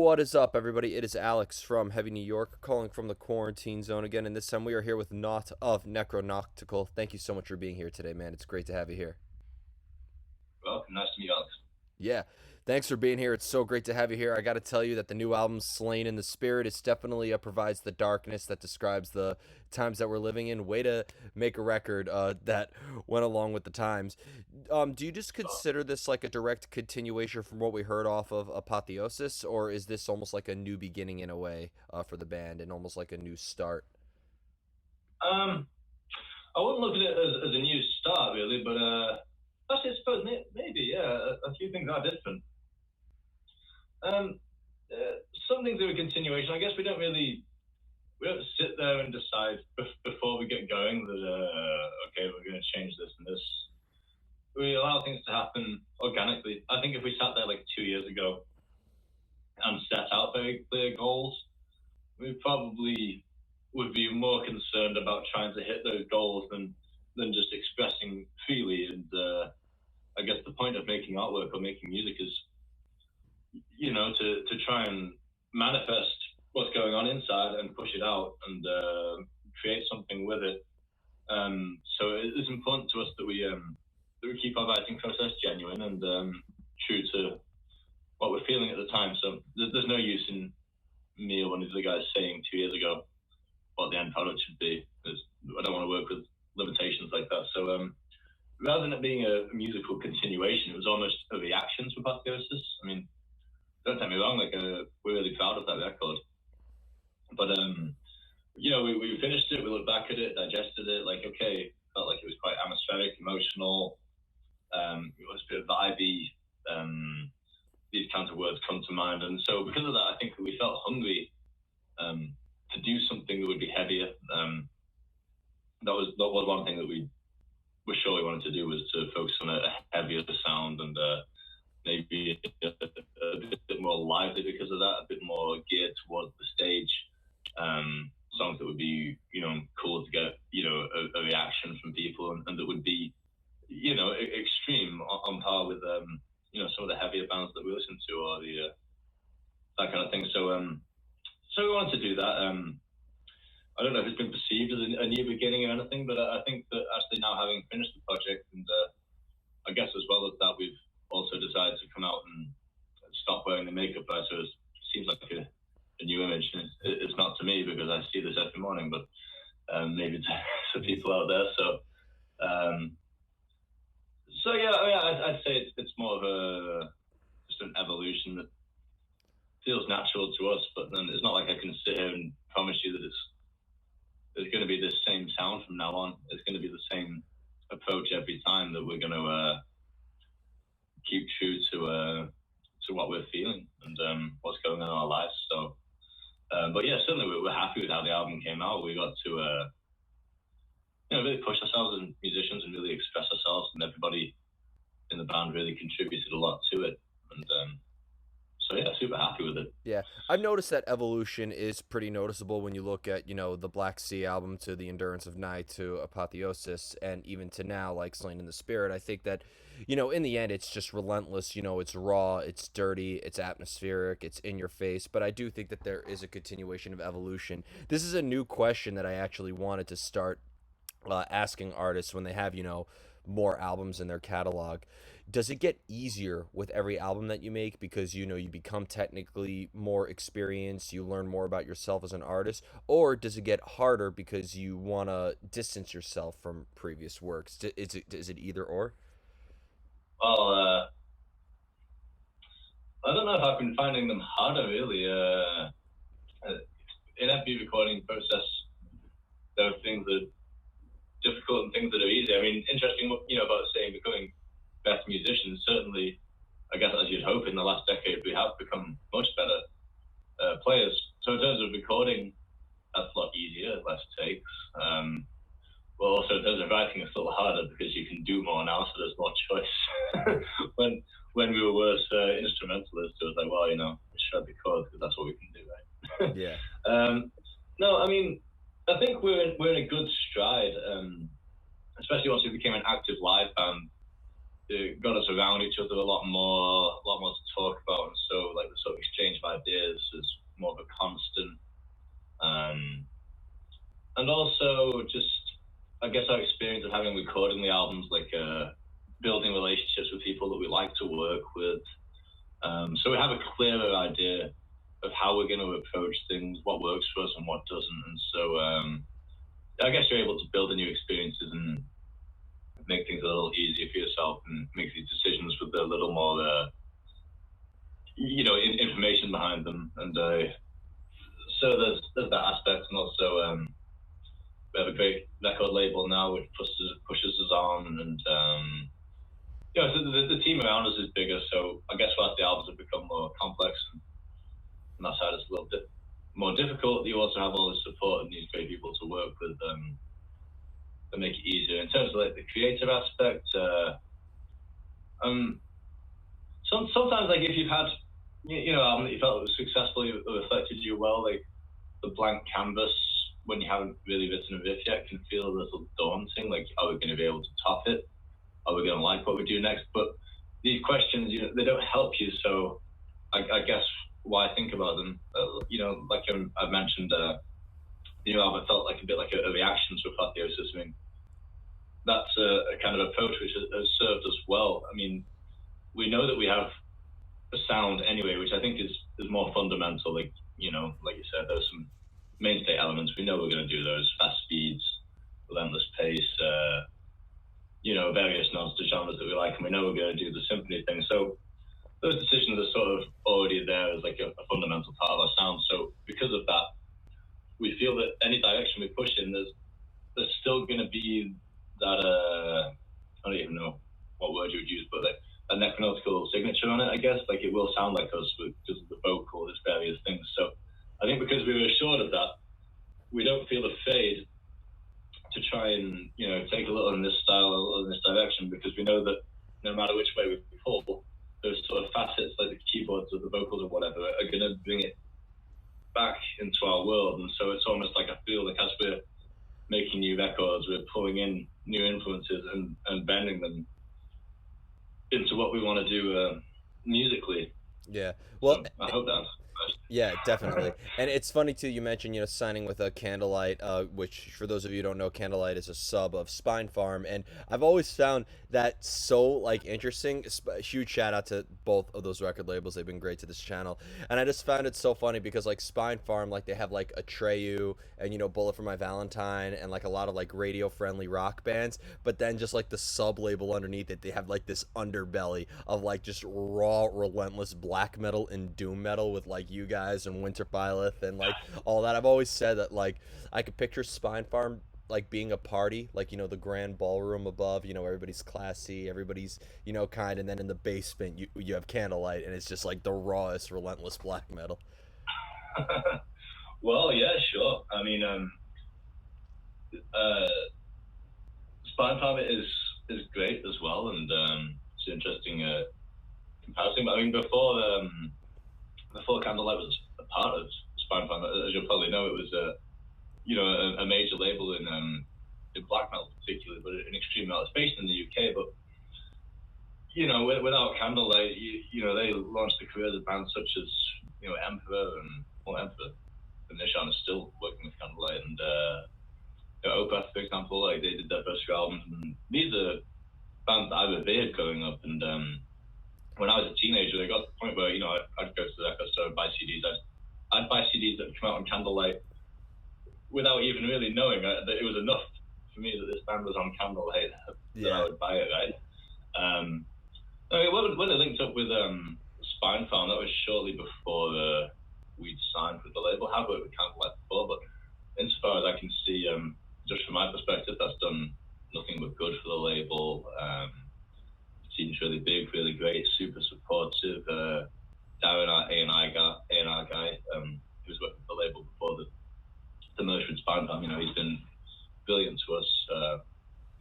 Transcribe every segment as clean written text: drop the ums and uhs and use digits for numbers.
What is up, everybody? It is Alex from Heavy New York, calling from the quarantine zone again, and this time we are here with Naut of Necronauctical. Thank you so much for being here today, man. It's great to have you here. Welcome. Nice to meet you, Alex. Yeah, thanks for being here. It's so great to have you here. I got to tell you that the new album, Slain in the Spirit, is definitely provides the darkness that describes the times that we're living in. Way to make a record that went along with the times. Do you just consider this like a direct continuation from what we heard off of Apotheosis, or is this almost like a new beginning in a way for the band and almost like a new start? Um, I wouldn't look at it as a new start, really, but actually, I suppose maybe, yeah, a few things are different. Um, some things are a continuation. I guess we don't sit there and decide before we get going that okay, we're going to change this and this. We allow things to happen organically. I think if we sat there like 2 years ago and set out very clear goals, we probably would be more concerned about trying to hit those goals than just expressing freely. And I guess the point of making artwork or making music is, to try and manifest what's going on inside and push it out and create something with it. So it's important to us that we keep our writing process genuine and true to what we're feeling at the time. So there's no use in me or one of the guys saying 2 years ago what the end product should be. I don't want to work with limitations like that. So rather than it being a musical continuation, it was almost a reaction to Apotheosis. I mean, don't take me wrong, like we're really proud of that record. But we finished it, we looked back at it, digested it, like okay, felt like it was quite atmospheric, emotional. It was a bit vibey. These kinds of words come to mind, and so because of that, I think we felt hungry to do something that would be heavier. That was one thing that we were sure we wanted to do, was to focus on a heavier sound and maybe a bit more lively because of that, a bit more geared towards the stage. Songs that would be cool to get a reaction from people, and that would be extreme on par with some of the heavier bands that we listen to, or the that kind of thing. So we wanted to do that. I don't know if it's been perceived as a new beginning or anything, but I think that actually now, having finished the project, and I guess as well as that, we've also decided to come out and stop wearing the makeup. So it seems like a new image. It's not to me, because I see this every morning, but maybe to people out there. So yeah, I'd say it's more of just an evolution that feels natural to us. But then it's not like I can sit here and promise you that it's going to be the same sound from now on. It's going to be the same approach every time, that we're going to keep true to what we're feeling and what's going on in our lives. So, but yeah, certainly we're happy with how the album came out. We got to really push ourselves as musicians and really express ourselves, and everybody in the band really contributed a lot to it. And so yeah, super happy with it. Yeah, I've noticed that evolution is pretty noticeable when you look at, the Black Sea album to the Endurance of Night to Apotheosis, and even to now, like Slain in the Spirit. I think that, in the end, it's just relentless. It's raw, it's dirty, it's atmospheric, it's in your face. But I do think that there is a continuation of evolution. This is a new question that I actually wanted to start asking artists when they have, more albums in their catalog. Does it get easier with every album that you make because you become technically more experienced, you learn more about yourself as an artist, or does it get harder because you want to distance yourself from previous works? Is it either or? Well, I don't know if I've been finding them harder, really. In every recording process, there are things that are difficult and things that are easy. I mean, interesting, about saying becoming best musicians. Certainly, I guess as you'd hope, in the last decade, we have become much better players. So in terms of recording, that's a lot easier, less takes. Well, also in terms of writing, it's a little harder because you can do more now, so there's more choice. when we were worse instrumentalists, it was like, well, we shred the chords because that's what we can do, right? Yeah. No, I mean, I think we're in a good stride, especially once we became an active live band. it got us around each other a lot more to talk about, and so like the sort of exchange of ideas is more of a constant. And also just, I guess, our experience of having recording the albums, like building relationships with people that we like to work with. So we have a clearer idea of how we're going to approach things, what works for us and what doesn't. And so I guess you're able to build the new experiences and make things a little easier for yourself and make these decisions with a little more, information behind them. And so there's that aspect. And also we have a great record label now which pushes us on. And so the team around us is bigger. So I guess whilst the albums have become more complex and that side is a little bit more difficult, you also have all the support and these great people to work with that make it easier. In terms of like the creative aspect, sometimes like if you've had album that you felt was successful, it reflected you well, like the blank canvas when you haven't really written a riff yet can feel a little daunting. Like, are we going to be able to top it? Are we going to like what we do next? But these questions, they don't help you. So I guess why think about them? Like I've mentioned, the new album felt like a bit like a reaction to Apotheosis. I mean, that's a kind of approach which has served us well. I mean, we know that we have a sound anyway, which I think is more fundamental. Like you said, there's some mainstay elements. We know we're going to do those: fast speeds, relentless pace, various nods to genres that we like, and we know we're going to do the symphony thing. So those decisions are sort of already there as like a fundamental part of our sound. So because of that, we feel that any direction we push in, there's still going to be that I don't even know what word you would use, but like a necronautical signature on it, I guess. Like it will sound like us because of the vocal, there's various things. So I think because we were assured of that, we don't feel afraid to try and take a little in this style, a little in this direction, because we know that no matter which way we pull, those sort of facets like the keyboards or the vocals or whatever are going to bring it back into our world. And so it's almost like I feel like as we're making new records, we're pulling in new influences and bending them into what we want to do musically. Yeah. Well, so I hope that. Yeah, definitely. And it's funny too, you mentioned, signing with a Candlelight, which for those of you who don't know, Candlelight is a sub of Spine Farm, and I've always found that so like interesting. Huge shout out to both of those record labels. They've been great to this channel. And I just found it so funny because like Spine Farm, like they have like Atreyu and Bullet for My Valentine and like a lot of like radio friendly rock bands, but then just like the sub label underneath it, they have like this underbelly of like just raw, relentless black metal and doom metal with like you guys and Winter Byleth and like all that. I've always said that like I could picture Spine Farm like being a party, like the grand ballroom above, everybody's classy, everybody's kind, and then in the basement you have Candlelight, and it's just like the rawest, relentless black metal. Well, yeah, sure. I mean, Spine Farm is great as well, and it's an interesting comparison. But I mean, before Candlelight was a part of Spine Farm, as you'll probably know, it was a major label in black metal particularly, but in extreme metal. It's based in the UK, but without Candlelight, they launched the careers of bands such as Emperor Emperor and Nishan is still working with Candlelight, and Opeth, for example, like they did their first few albums, and these are bands that I revered growing up. And when I was a teenager, they got to the point where I'd go to the record store and buy CDs. I'd buy CDs that come out on Candlelight without even really knowing that it was enough for me that this band was on Candlelight that I would buy it, right? When I linked up with Spine Farm, that was shortly before we'd signed with the label. I've worked with Candlelight before, but insofar as I can see, just from my perspective, that's done nothing but good for the label. The team's really big, really great, super supportive. Darren, our A&R guy, who's worked with the label before the merger with Spine Farm, he's been brilliant to us.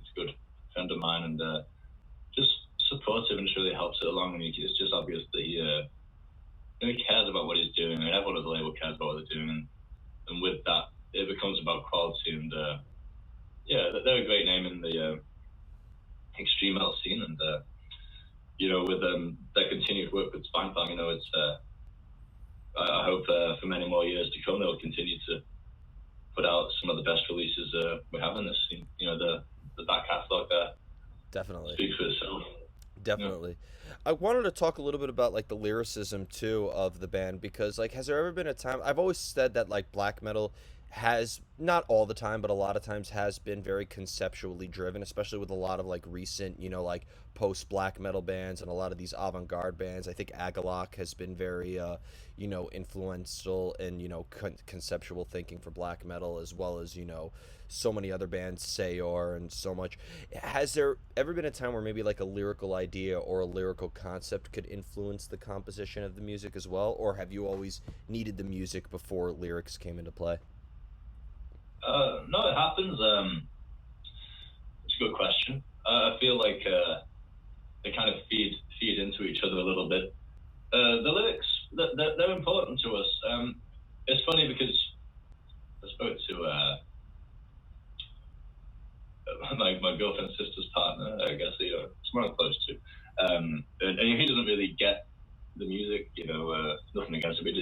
He's a good friend of mine, and just supportive, and just really helps it along. And it's just obvious that he cares about what he's doing, and everyone at the label cares about what they're doing. And with that, it becomes about quality. And they're a great name in the extreme metal scene. And with their continued work with Spinefarm, it's I hope for many more years to come they'll continue to put out some of the best releases we have in this scene. The back catalog there Definitely. speaks for itself. Definitely. I wanted to talk a little bit about like the lyricism too of the band, because like has there ever been a time, I've always said that like black metal has, not all the time but a lot of times, has been very conceptually driven, especially with a lot of like recent, like post black metal bands and a lot of these avant-garde bands. I think Agalloch has been very influential in conceptual thinking for black metal, as well as so many other bands, Sayor and so much. Has there ever been a time where maybe like a lyrical idea or a lyrical concept could influence the composition of the music as well, or have you always needed the music before lyrics came into play? No, it happens. It's a good question. I feel like they kind of feed into each other a little bit. The lyrics, they're important to us. It's funny because I spoke to my girlfriend's sister's partner, I guess, someone I'm close to, and he doesn't really get the music, nothing against it, but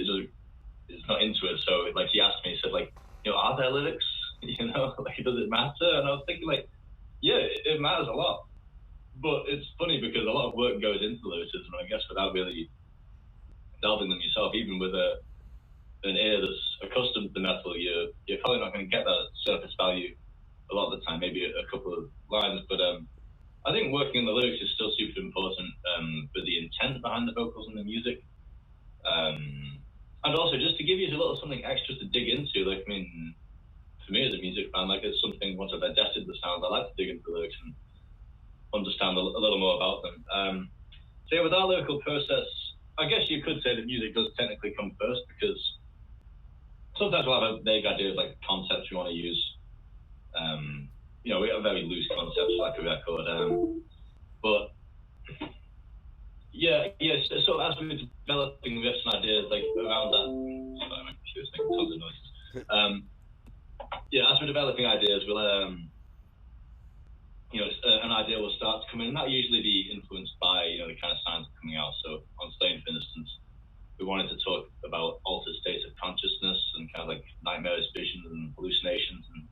it's not into it. So like he asked me, he said like, are there lyrics? Like does it matter? And I was thinking like, yeah, it matters a lot. But it's funny because a lot of work goes into lyricism, and I guess without really delving them yourself, even with an ear that's accustomed to metal, you're probably not going to get that surface value a lot of the time, maybe a couple of lines. But I think working on the lyrics is still super important for the intent behind the vocals and the music. And also just to give you a little something extra to dig into. Like, I mean, for me as a music fan, like it's something, once I've digested the sound, I like to dig into the lyrics and understand a little more about them. So yeah, with our lyrical process, I guess you could say that music does technically come first, because sometimes we'll have a vague idea of like concepts we want to use. We have very loose concepts like a record, but yeah. So as we were developing riffs and ideas like around that, sorry, my computer's making tons of noises. As we're developing ideas, we'll an idea will start to come in, and that usually be influenced by the kind of sounds coming out. So on Stain, for instance, we wanted to talk about altered states of consciousness and kind of like nightmares, visions, and hallucinations and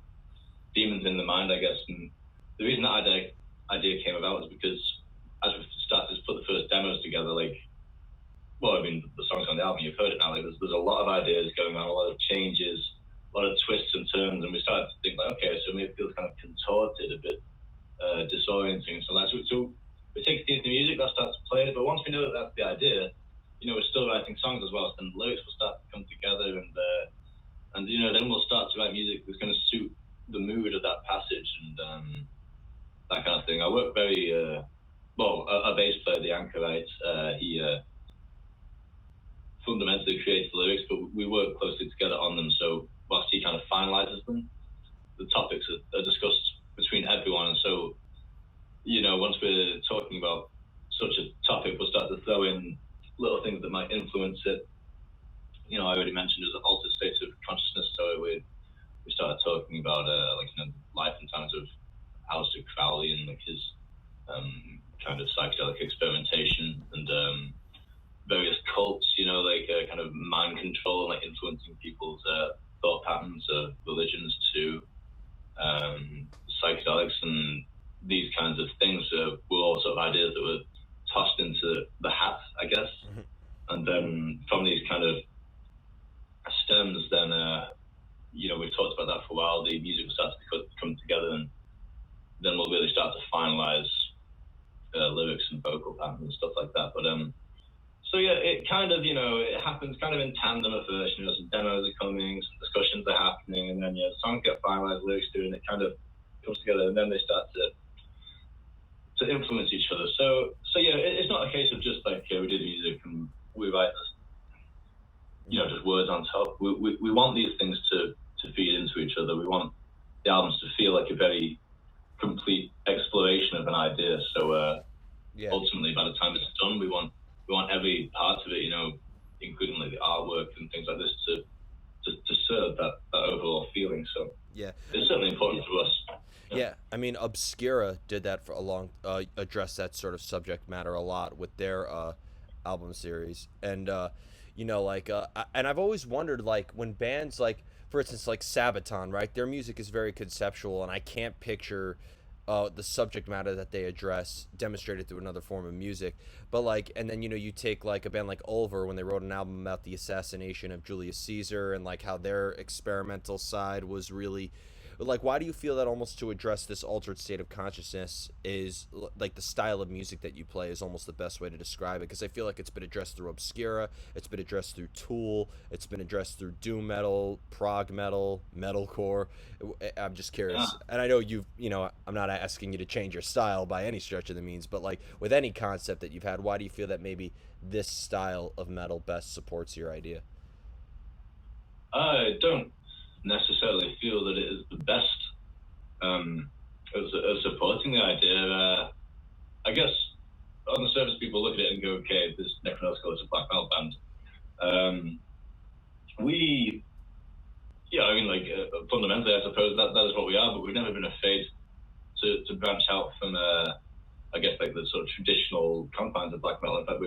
demons in the mind, I guess. And the reason that idea came about was because as we started to put the first demos together, the songs on the album, you've heard it now, there's a lot of ideas going on, a lot of changes, a lot of twists and turns, and we started to think like, okay, so maybe it feels kind of contorted a bit, disorienting. So we take it into the music, that starts to play it, but once we know that that's the idea, we're still writing songs as well, so then the lyrics will start to come together, and then we'll start to write music that's going to suit the mood of that passage and that kind of thing. I work very our bass player, the anchorite, he fundamentally creates the lyrics, but we work closely together on them. So whilst he kind of finalizes them, the topics are discussed between everyone. And so, once we're talking about such a topic, we'll start to throw in little things that might influence it. I already mentioned there's altered states of consciousness, so we started talking about life and times of Aleister Crowley and like his kind of psychedelic experimentation and various cults, kind of mind control, like influencing people's thought patterns, religions to psychedelics, and these kinds of things were all sort of ideas that were tossed into the hat, I guess. Mm-hmm. And then from these kind of stems, then we've talked about that for a while. The music will start to come together, and then we'll really start to finalize lyrics and vocal patterns and stuff like that. But so yeah, it kind of it happens kind of in tandem at first. Some demos are coming, some discussions are happening, and then the songs get finalized, lyrics do, and it kind of comes together, and then they start to influence each other. So yeah, it's not a case of just like we do the music and we write just words on top. We want these things to feed into each other. We want the albums to feel like a very complete exploration of an idea. So ultimately, by the time it's done, we want every part of it, including like the artwork and things like this, to serve that overall feeling. So yeah, it's certainly important to us. Yeah. Yeah, I mean, Obscura did that for a long, address that sort of subject matter a lot with their album series, and like, and I've always wondered, like, when bands like, for instance, like Sabaton, right? Their music is very conceptual, and I can't picture the subject matter that they address demonstrated through another form of music. But like, and then you take like a band like Ulver when they wrote an album about the assassination of Julius Caesar and like how their experimental side was really like, why do you feel that almost to address this altered state of consciousness is like the style of music that you play is almost the best way to describe it? Because I feel like it's been addressed through Obscura, it's been addressed through Tool, it's been addressed through doom metal, prog metal, metalcore. I'm just Yeah. curious, and I know I'm not asking you to change your style by any stretch of the means, but like with any concept that you've had, why do you feel that maybe this style of metal best supports your idea? I don't necessarily feel that it is the best as supporting the idea. I guess on the surface, people look at it and go, "Okay, this Necronauctical is a black metal band." Um, we, yeah, I mean, like fundamentally, I suppose that is what we are, but we've never been afraid to branch out from, I guess, like the sort of traditional confines of black metal. In fact,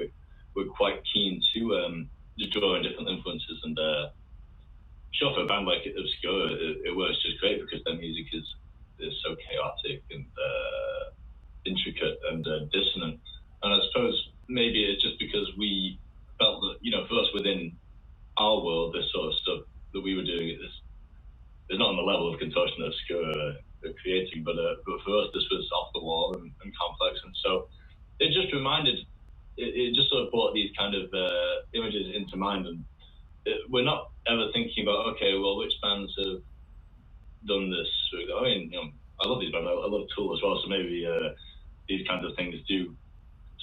we're quite keen to just draw in different influences and. Sure, for a band like Obscure, it works just great because their music is so chaotic and intricate and dissonant. And I suppose maybe it's just because we felt that, for us within our world, this sort of stuff that we were doing is not on the level of contortion that Obscure are creating, but for us, this was off the wall and complex. And so it just it just sort of brought these kind of images into mind. And we're not ever thinking about, okay, well, which bands have done this? I mean, I love these bands. I love Tool as well. So maybe these kinds of things do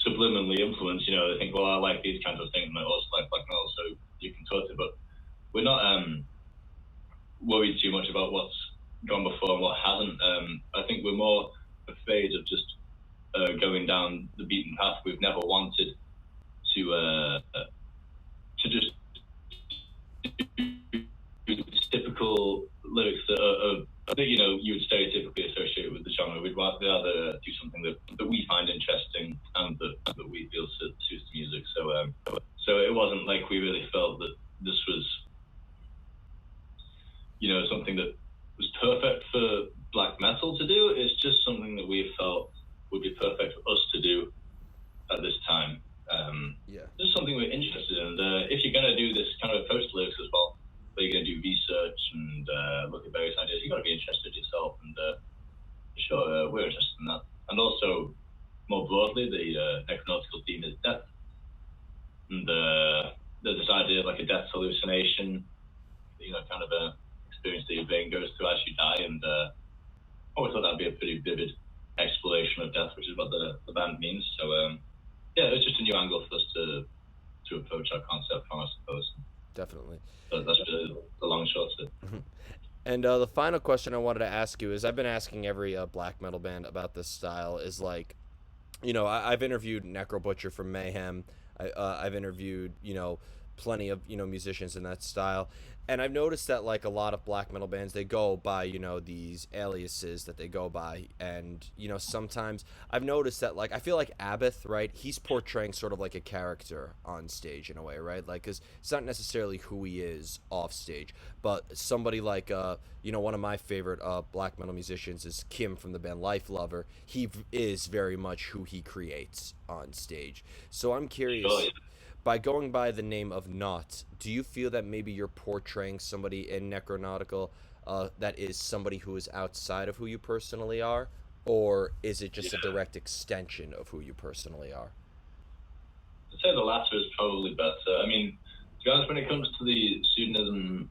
subliminally influence. They think, well, I like these kinds of things, and I also like black metal, so you can sort it. But we're not worried too much about what's gone before and what hasn't. I think we're more afraid of just going down the beaten path. We've never wanted to just typical lyrics that you would stereotypically associate with the genre. We'd rather do something that we find interesting and that we feel suits the music. So it wasn't like we really felt that this was something that was perfect for black metal to do. It's just something that we felt would be perfect for us to do at this time. Yeah. This is something we're interested in. And if you're going to do this kind of approach to lyrics as well, where you're going to do research and look at various ideas, you've got to be interested yourself. And sure, we're interested in that. And also, more broadly, the necronautical theme is death. And there's this idea of like a death hallucination, kind of a experience that your brain goes through as you die. And I always thought that'd be a pretty vivid exploration of death, which is what the band means. So yeah, it's just a new angle for us to approach our concept from, I suppose. Definitely. So that's really the long and short of it. And the final question I wanted to ask you is, I've been asking every black metal band about this style. Is like, I've interviewed Necro Butcher from Mayhem. I've interviewed plenty of musicians in that style, and I've noticed that like a lot of black metal bands, they go by these aliases that they go by, and sometimes I've noticed that, like, I feel like Abath, right, he's portraying sort of like a character on stage in a way, right, like, because it's not necessarily who he is off stage. But somebody like one of my favorite black metal musicians is Kim from the band Life Lover. He is very much who he creates on stage. So I'm curious, Sure, yeah. by going by the name of Naut, do you feel that maybe you're portraying somebody in Necronautical that is somebody who is outside of who you personally are? Or is it just a direct extension of who you personally are? I'd say the latter is probably better. I mean, to be honest, when it comes to the pseudonyms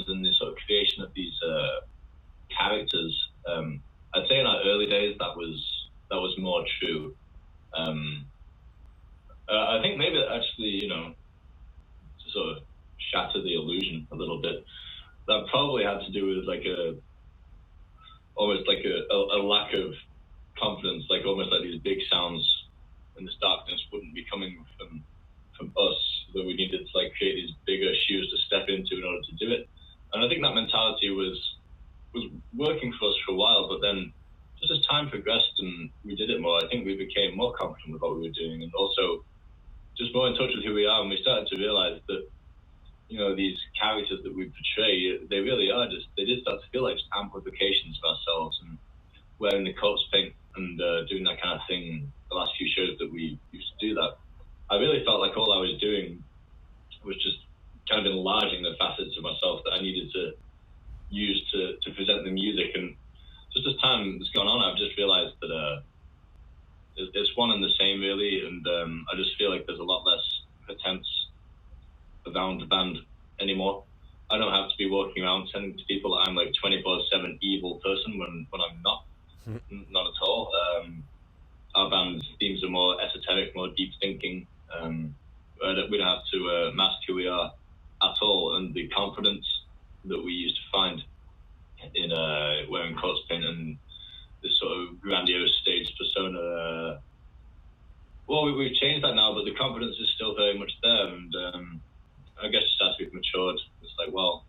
and the sort of creation of these characters, I'd say in our early days that was more true. I think maybe actually, to sort of shatter the illusion a little bit, that probably had to do with like almost like a lack of confidence, like almost like these big sounds in this darkness wouldn't be coming from us, that we needed to like create these bigger shoes to step into in order to do it. And I think that mentality was working for us for a while, but then think we became more confident with what we were doing, and also just more in touch with who we are. And we started to realize that, these characters that we portray, they really are they did start to feel like just amplifications of ourselves. And wearing the corpse paint and doing that kind of thing, the last few shows that we used to do that, I really felt like all I was doing was just kind of enlarging the facets of myself that I needed to use to present the music. And just as time has gone on, I've just realized that it's one and the same, really. And I just feel like there's a lot less pretense around the band anymore. I don't have to be walking around telling to people that I'm like 24/7 evil person when I'm not. Not at all. Our band's themes are more esoteric, more deep thinking. We don't have to mask who we are at all, and the confidence that we used to find in wearing corpse paint and this sort of grandiose stage persona. We've changed that now, but the confidence is still very much there. And I guess just as we've matured, it's like, well,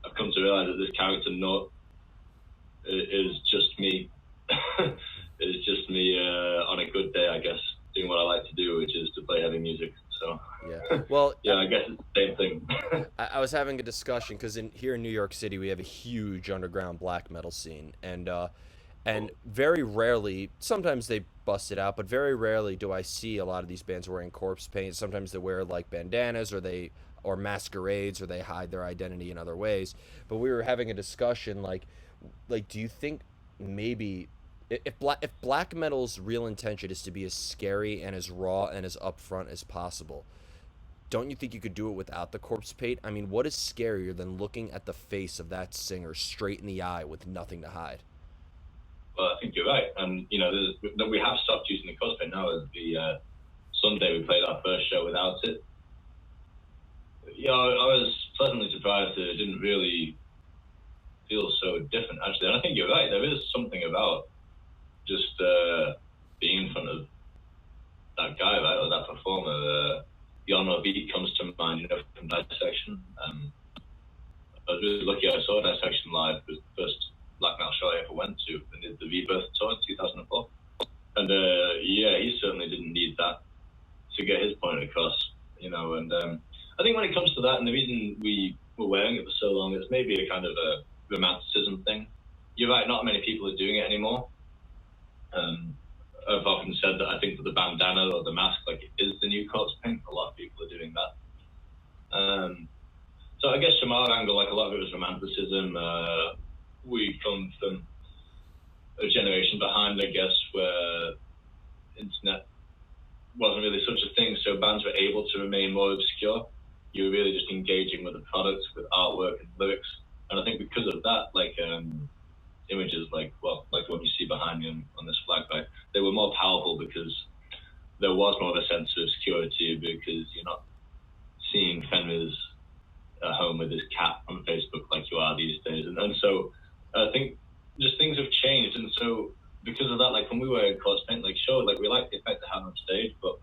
I've come to realize that this character Naut is just me. It's just me on a good day, I guess, doing what I like to do, which is to play heavy music. So yeah, well, yeah, I guess it's the same thing. I was having a discussion because here in New York City we have a huge underground black metal scene, and very rarely, sometimes they bust it out, but very rarely do I see a lot of these bands wearing corpse paint. Sometimes they wear like bandanas or masquerades, or they hide their identity in other ways. But we were having a discussion like do you think maybe if black metal's real intention is to be as scary and as raw and as upfront as possible, don't you think you could do it without the corpse paint? I mean, what is scarier than looking at the face of that singer straight in the eye with nothing to hide? Well, I think you're right, and we have stopped using the corpse paint now. As the Sunday we played our first show without it. I was pleasantly surprised that it didn't really feel so different, actually. And I think you're right. There is something about just being in front of that guy, right, or that performer. Yonno Beat comes to mind, from Dissection. I was really lucky. I saw Dissection live. It was the first black metal show I ever went to, and did the Rebirth tour in 2004. And he certainly didn't need that to get his point across, And I think when it comes to that, and the reason we were wearing it for so long, it's maybe a kind of a romanticism thing. You're right, not many people are doing it anymore. I've often said that I think that the bandana or the mask, like, it is the new corpse paint. A lot of people are doing that. So I guess from our angle, like, a lot of it was romanticism. We come from a generation behind, I guess, where internet wasn't really such a thing, so bands were able to remain more obscure. You were really just engaging with the product, with artwork and lyrics. And I think because of that, like, images like the one you see behind me on this flag, right, they were more powerful because there was more of a sense of security, because you're not seeing Fenrir's at home with his cat on Facebook like you are these days. And so I think just things have changed. And so because of that, like, when we were in corpse paint, like, sure, like, we like the effect it had on stage, but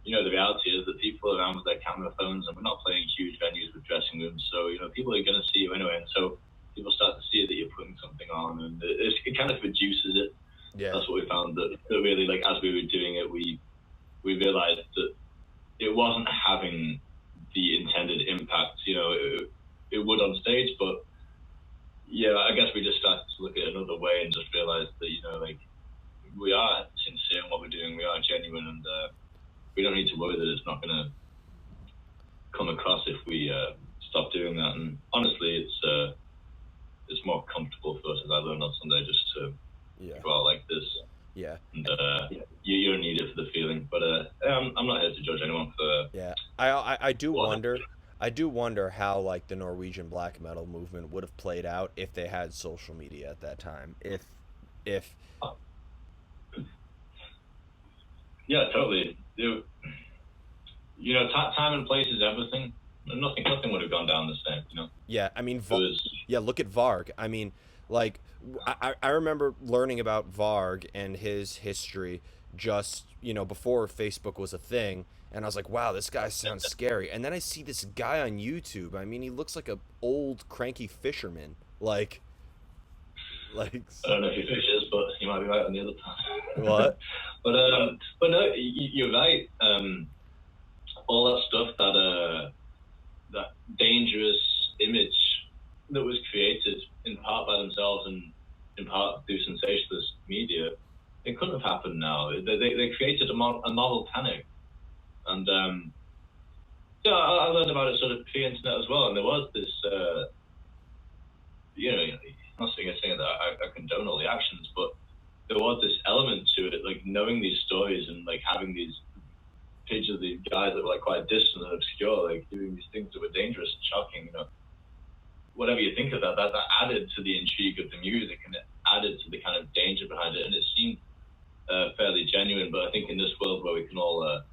the reality is that people are around with their camera phones, and we're not playing huge venues with dressing rooms, so people are going to see you anyway. And so people start to see that you're putting something on, and it kind of reduces it. Yeah, that's what we found, that really, like, as we were doing it, we realized that it wasn't having the intended impact. It would on stage, but yeah, I guess we just started to look at it another way and just realized that like, we are sincere in what we're doing, we are genuine, and we don't need to worry that it's not going to come across if we stop doing that. And honestly, it's more comfortable for us, as I learned on Sunday, just to go out like this. Yeah. And you don't need it for the feeling, but I'm not here to judge anyone for. Yeah, I do wonder. I do wonder how, like, the Norwegian black metal movement would have played out if they had social media at that time. If. Yeah, totally. Time and place is everything. Nothing would have gone down the same. Yeah, I mean, look at Varg. I mean, like, I remember learning about Varg and his history just, before Facebook was a thing, and I was like, wow, this guy sounds scary. And then I see this guy on YouTube. I mean, he looks like an old, cranky fisherman. Like. I don't know if he fishes, but he might be right on the other part. What? But no, you're right. All that stuff, that dangerous image that was created in part by themselves and in part through sensationalist media, it couldn't have happened now. They created a novel panic, and yeah, I learned about it sort of pre-internet as well, and there was this, I'm not saying that I condone all the actions, but there was this element to it, like knowing these stories and like having these pictures of these guys that were like quite distant and obscure, like doing these things that were dangerous and shocking, whatever you think of that added to the intrigue of the music, and it added to the kind of danger behind it, and it seemed fairly genuine. But I think in this world where we can all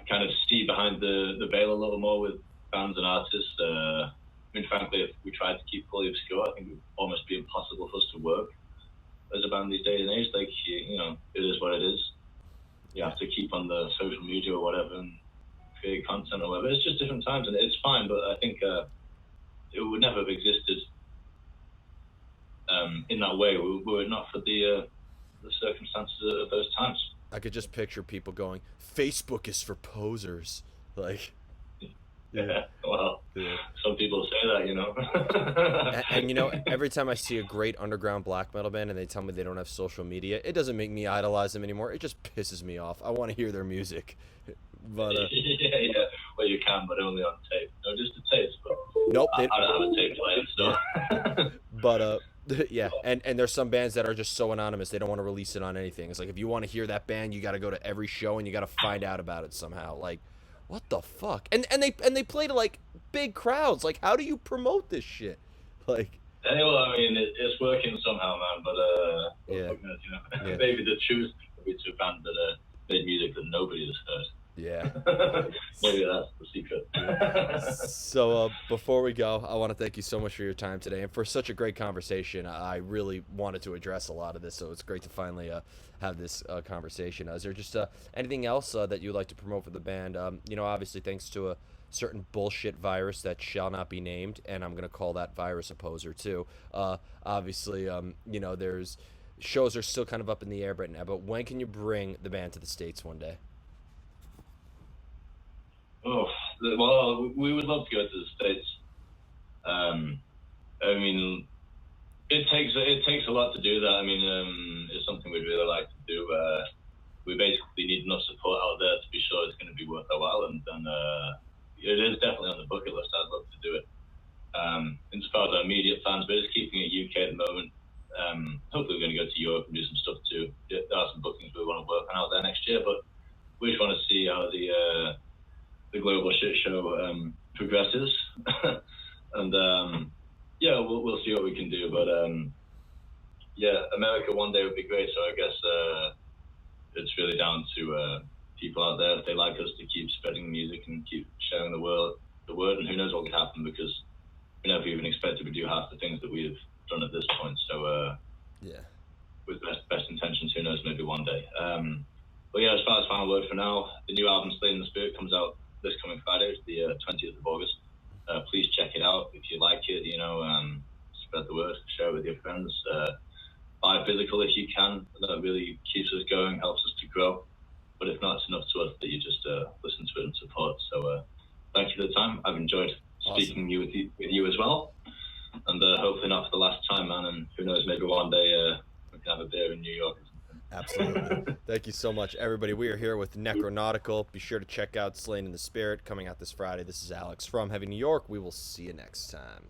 kind of see behind the veil a little more with bands and artists, I mean, frankly, if we tried to keep fully obscure, I think it would almost be impossible for us to work as a band these days and age. Like, it is what it is. You have to keep on the social media or whatever and create content or whatever. It's just different times, and it's fine, but I think it would never have existed in that way were it not for the circumstances of those times. I could just picture people going, Facebook is for posers. Like, yeah. Well, some people say that, and every time I see a great underground black metal band and they tell me they don't have social media, it doesn't make me idolize them anymore. It just pisses me off. I want to hear their music. But yeah. Well, you can, but only on tape. No, just the tapes. But nope. I don't have a tape player, so. But yeah, and there's some bands that are just so anonymous they don't want to release it on anything. It's like, if you want to hear that band, you got to go to every show and you got to find out about it somehow. Like, what the fuck? And they play to like big crowds. Like, how do you promote this shit? Like, well, I mean, it's working somehow, man. But yeah. Maybe the truth would be to a band that made music that nobody has heard. Yeah. Maybe that's the secret. So before we go, I want to thank you so much for your time today and for such a great conversation. I really wanted to address a lot of this, so it's great to finally have this conversation. Is there just anything else that you'd like to promote for the band? Obviously thanks to a certain bullshit virus that shall not be named, and I'm going to call that virus a poser too. Obviously, there's shows are still kind of up in the air right now, but when can you bring the band to the States one day? Oh, well, we would love to go to the States. I mean, it takes a lot to do that. I mean, it's something we'd really like to do. We basically need enough support out there to be sure it's going to be worth our while, and it is definitely on the bucket list. I'd love to do it. As far as our immediate plans, we're just keeping it UK at the moment. Hopefully we're going to go to Europe and do some stuff too. There are some bookings we want to work on out there next year, but we just want to see how the global shit show progresses, and we'll see what we can do. But America one day would be great. So I guess it's really down to people out there, if they like us, to keep spreading music and keep sharing the word. And who knows what could happen, because we never even expected to do half the things that we have done at this point. So with best intentions, who knows, maybe one day. But yeah, as far as final word for now, the new album Slaying the Spirit comes out this coming Friday, the 20th of August. Please check it out if you like it. Spread the word, share it with your friends. Buy physical if you can. That really keeps us going, helps us to grow. But if not, it's enough to us that you just listen to it and support. So thank you for the time. I've enjoyed speaking with you as well. And hopefully not for the last time, man. And who knows, maybe one day we can have a beer in New York. Absolutely. Thank you so much, everybody. We are here with Necronautical. Be sure to check out Slain in the Spirit, coming out this Friday. This is Alex from Heavy New York. We will see you next time.